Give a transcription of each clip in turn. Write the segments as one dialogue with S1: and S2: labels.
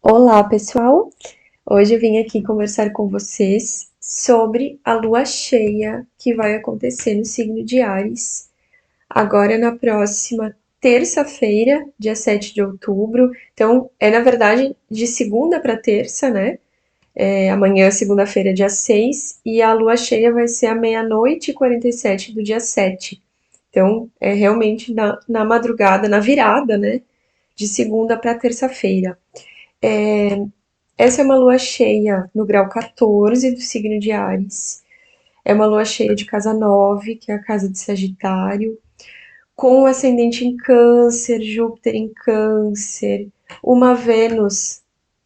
S1: Olá, pessoal! Hoje eu vim aqui conversar com vocês sobre a lua cheia que vai acontecer no signo de Áries, agora na próxima terça-feira, dia 7 de outubro. Então, na verdade de segunda para terça, né? Amanhã, segunda-feira, dia 6, e a lua cheia vai ser à meia-noite e 47 do dia 7. Então, é realmente na madrugada, na virada, né? De segunda para terça-feira. Essa é uma lua cheia no grau 14 do signo de Áries. É uma lua cheia de casa 9, que é a casa de Sagitário, com o ascendente em Câncer, Júpiter em Câncer, uma Vênus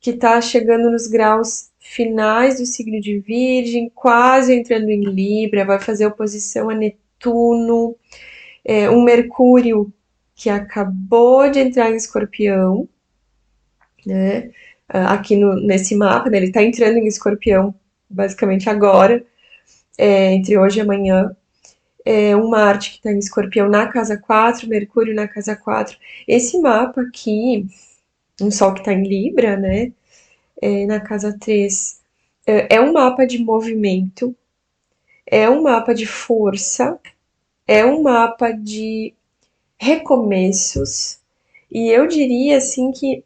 S1: que está chegando nos graus finais do signo de Virgem, quase entrando em Libra, vai fazer oposição a Netuno, um Mercúrio que acabou de entrar em Escorpião, né? Aqui nesse mapa, né? Ele está entrando em Escorpião basicamente agora, entre hoje e amanhã. Um Marte que está em Escorpião na casa 4, Mercúrio na casa 4. Esse mapa aqui, um Sol que está em Libra, né? Na casa 3, é um mapa de movimento, é um mapa de força, é um mapa de recomeços, e eu diria assim que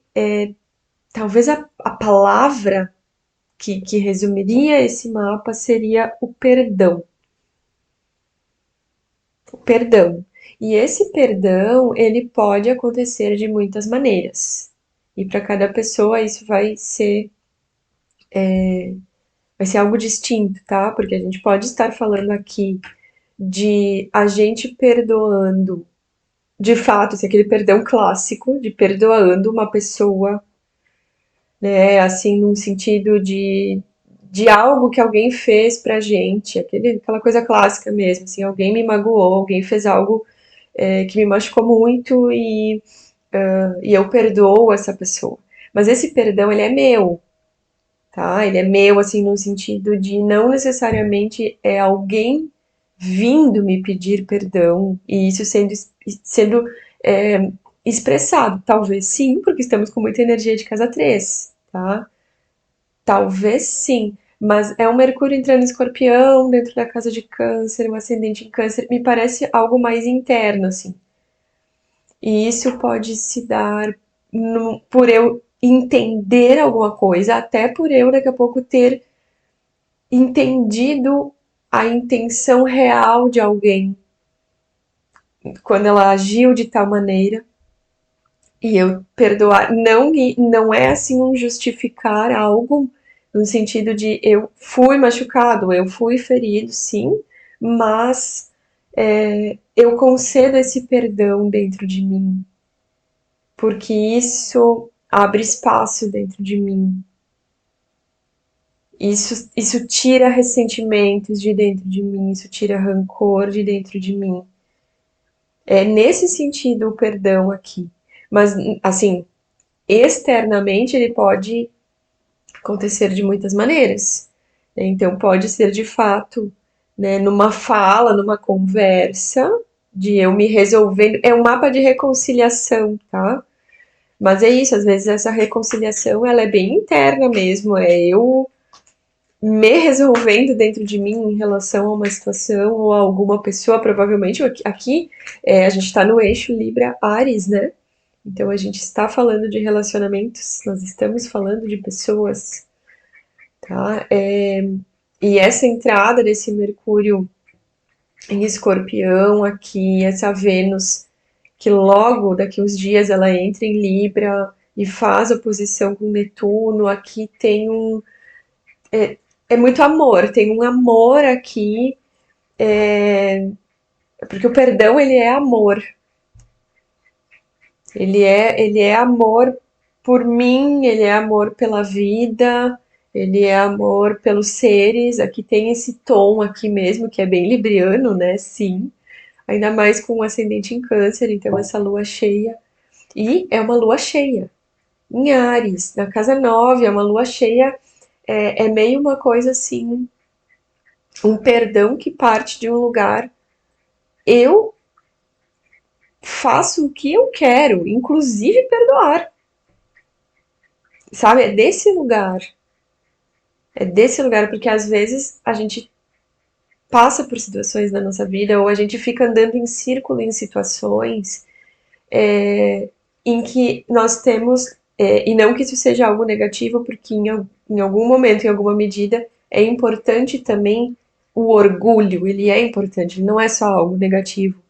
S1: talvez a palavra que resumiria esse mapa seria o perdão. O perdão. E esse perdão, ele pode acontecer de muitas maneiras. E para cada pessoa isso vai ser algo distinto, tá? Porque a gente pode estar falando aqui de a gente perdoando, de fato, assim, aquele perdão clássico de perdoando uma pessoa, né? Assim, num sentido de algo que alguém fez pra gente, aquela coisa clássica mesmo, assim, alguém me magoou, alguém fez algo que me machucou muito e eu perdoo essa pessoa. Mas esse perdão, ele é meu, tá? Ele é meu, assim, no sentido de não necessariamente é alguém vindo me pedir perdão e isso sendo é, expressado. Talvez sim, porque estamos com muita energia de casa 3, tá? Talvez sim, mas é um Mercúrio entrando em Escorpião, dentro da casa de Câncer, um ascendente em Câncer, me parece algo mais interno, assim. E isso pode se dar por eu entender alguma coisa, até por eu daqui a pouco ter entendido a intenção real de alguém quando ela agiu de tal maneira e eu perdoar. Não é assim um justificar algo no sentido de eu fui machucado, eu fui ferido, sim, mas eu concedo esse perdão dentro de mim, porque isso abre espaço dentro de mim. Isso tira ressentimentos de dentro de mim, isso tira rancor de dentro de mim. É nesse sentido o perdão aqui. Mas, assim, externamente ele pode acontecer de muitas maneiras. Então, pode ser de fato, né, numa fala, numa conversa, de eu me resolvendo. É um mapa de reconciliação, tá? Mas é isso, às vezes essa reconciliação ela é bem interna mesmo, é eu me resolvendo dentro de mim em relação a uma situação ou a alguma pessoa, provavelmente aqui a gente está no eixo Libra-Ares, né? Então a gente está falando de relacionamentos, nós estamos falando de pessoas, tá? E essa entrada desse Mercúrio em Escorpião aqui, essa Vênus que logo daqui uns dias ela entra em Libra e faz oposição com Netuno, aqui tem é muito amor, tem um amor aqui, porque o perdão ele é amor, ele é amor por mim, ele é amor pela vida, ele é amor pelos seres. Aqui tem esse tom aqui mesmo que é bem libriano, né? Sim, ainda mais com o ascendente em Câncer, então essa lua cheia e é uma lua cheia em Áries, na casa 9, é uma lua cheia, é meio uma coisa assim, um perdão que parte de um lugar. Eu faço o que eu quero, inclusive perdoar. sabe? É desse lugar, porque às vezes a gente passa por situações na nossa vida ou a gente fica andando em círculo em situações em que nós temos, e não que isso seja algo negativo, porque em algum momento, em alguma medida, é importante também o orgulho, ele é importante, ele não é só algo negativo.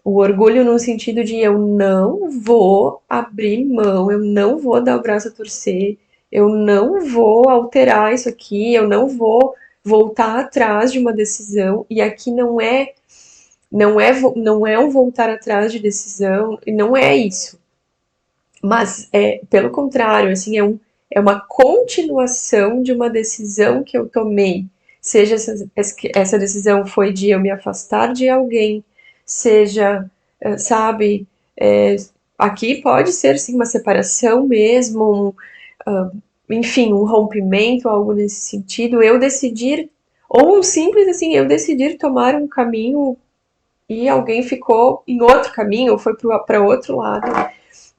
S1: O orgulho no sentido de eu não vou abrir mão, eu não vou dar o braço a torcer, eu não vou alterar isso aqui, eu não vou voltar atrás de uma decisão. E aqui não é um voltar atrás de decisão, e não é isso. Mas é pelo contrário, assim, é uma continuação de uma decisão que eu tomei. Seja essa decisão foi de eu me afastar de alguém, seja, sabe, é, aqui pode ser sim uma separação mesmo, enfim, um rompimento, algo nesse sentido. Eu decidir, ou um simples assim, eu decidir tomar um caminho e alguém ficou em outro caminho, ou foi para outro lado.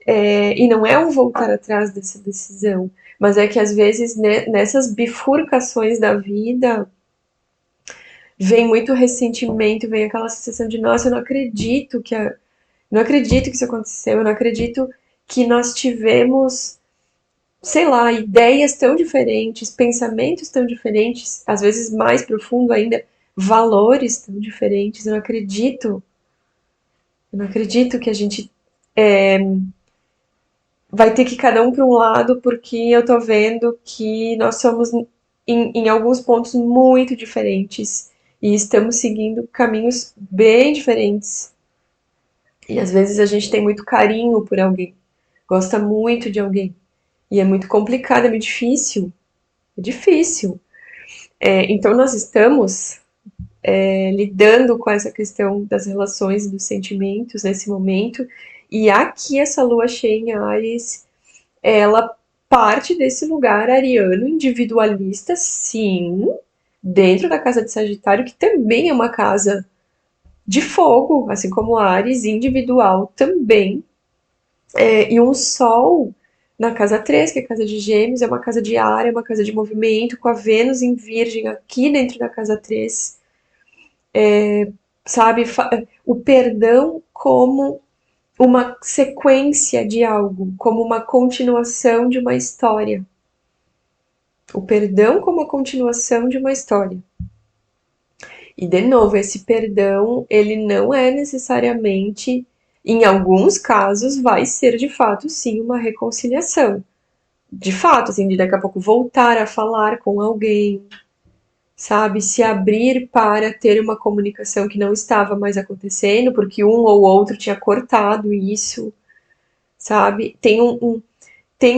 S1: E não é um voltar atrás dessa decisão, mas é que às vezes nessas bifurcações da vida vem muito ressentimento, vem aquela sensação de nossa, eu não acredito não acredito que isso aconteceu, eu não acredito que nós tivemos, sei lá, ideias tão diferentes, pensamentos tão diferentes, às vezes mais profundo ainda, valores tão diferentes. Eu não acredito que a gente vai ter que cada um para um lado, porque eu tô vendo que nós somos em alguns pontos muito diferentes e estamos seguindo caminhos bem diferentes. E às vezes a gente tem muito carinho por alguém, gosta muito de alguém. E é muito complicado, é muito difícil. É difícil. Então nós estamos lidando com essa questão das relações e dos sentimentos nesse momento. E aqui essa lua cheia em Ares ela parte desse lugar ariano individualista, sim, dentro da casa de Sagitário, que também é uma casa de fogo, assim como Ares, individual também. E um Sol na casa 3, que é a casa de Gêmeos, é uma casa de ar, é uma casa de movimento, com a Vênus em Virgem aqui dentro da casa 3, sabe? O perdão como uma sequência de algo, como uma continuação de uma história. O perdão como a continuação de uma história. E, de novo, esse perdão, ele não é necessariamente, em alguns casos, vai ser de fato, sim, uma reconciliação. De fato, assim, de daqui a pouco voltar a falar com alguém, sabe? Se abrir para ter uma comunicação que não estava mais acontecendo, porque um ou outro tinha cortado isso, sabe? Tem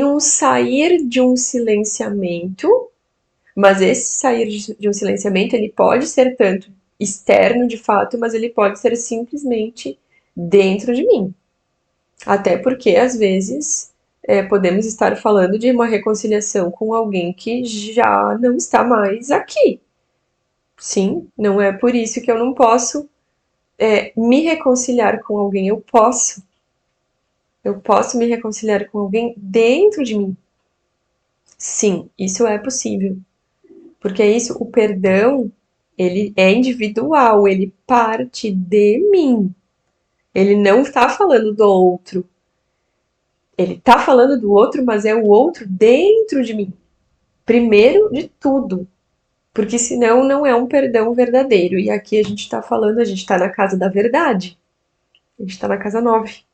S1: um sair de um silenciamento. Mas esse sair de um silenciamento, ele pode ser tanto externo de fato, mas ele pode ser simplesmente dentro de mim. Até porque, às vezes, podemos estar falando de uma reconciliação com alguém que já não está mais aqui. Sim, não é por isso que eu não posso me reconciliar com alguém. Eu posso. Eu posso me reconciliar com alguém dentro de mim. Sim, isso é possível. Porque é isso, o perdão, ele é individual, ele parte de mim. Ele não está falando do outro. Ele está falando do outro, mas é o outro dentro de mim. Primeiro de tudo. Porque senão não é um perdão verdadeiro. E aqui a gente está falando, a gente está na casa da verdade. A gente está na casa 9.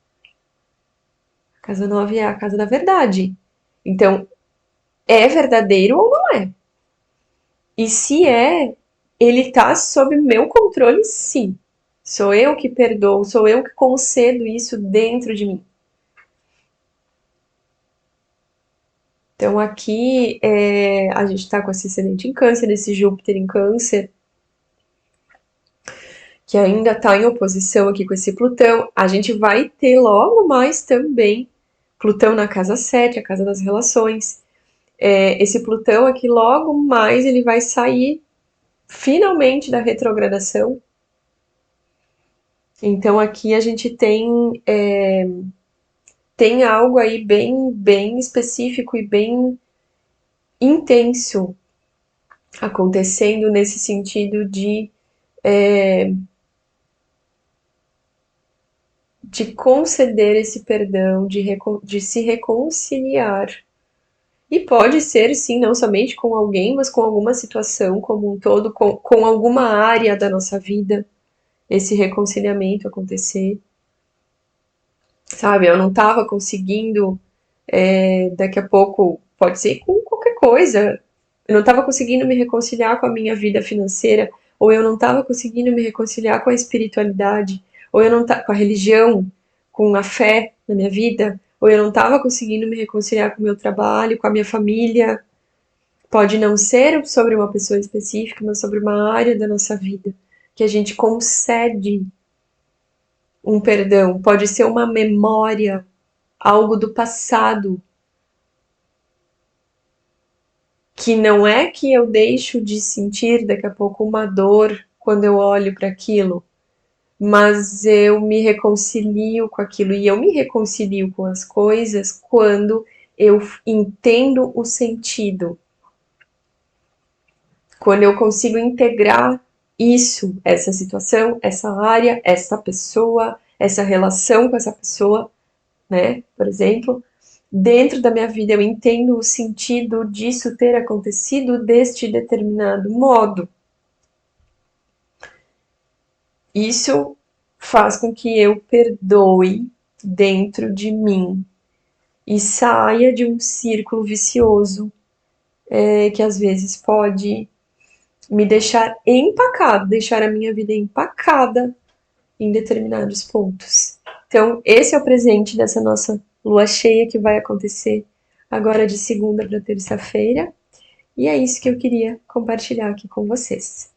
S1: A casa 9 é a casa da verdade. Então, é verdadeiro ou não é? E se é, ele está sob meu controle, sim. Sou eu que perdoo, sou eu que concedo isso dentro de mim. Então aqui a gente está com esse ascendente em câncer, esse Júpiter em câncer, que ainda está em oposição aqui com esse Plutão. A gente vai ter logo mais também Plutão na casa 7, a casa das relações. Esse Plutão aqui logo mais ele vai sair finalmente da retrogradação. Então aqui a gente tem tem algo aí bem específico e bem intenso acontecendo nesse sentido de conceder esse perdão, de se reconciliar. E pode ser, sim, não somente com alguém, mas com alguma situação como um todo, com alguma área da nossa vida, esse reconciliamento acontecer. Sabe, eu não estava conseguindo, daqui a pouco, pode ser com qualquer coisa, eu não estava conseguindo me reconciliar com a minha vida financeira, ou eu não estava conseguindo me reconciliar com a espiritualidade, ou eu não estava com a religião, com a fé na minha vida, ou eu não estava conseguindo me reconciliar com o meu trabalho, com a minha família. Pode não ser sobre uma pessoa específica, mas sobre uma área da nossa vida que a gente concede um perdão. Pode ser uma memória, algo do passado, que não é que eu deixo de sentir daqui a pouco uma dor quando eu olho para aquilo, mas eu me reconcilio com aquilo e eu me reconcilio com as coisas quando eu entendo o sentido, quando eu consigo integrar isso, essa situação, essa área, essa pessoa, essa relação com essa pessoa, né, por exemplo, dentro da minha vida eu entendo o sentido disso ter acontecido deste determinado modo. Isso faz com que eu perdoe dentro de mim e saia de um círculo vicioso, que às vezes pode me deixar empacado, deixar a minha vida empacada em determinados pontos. Então, esse é o presente dessa nossa lua cheia que vai acontecer agora de segunda para terça-feira. E é isso que eu queria compartilhar aqui com vocês.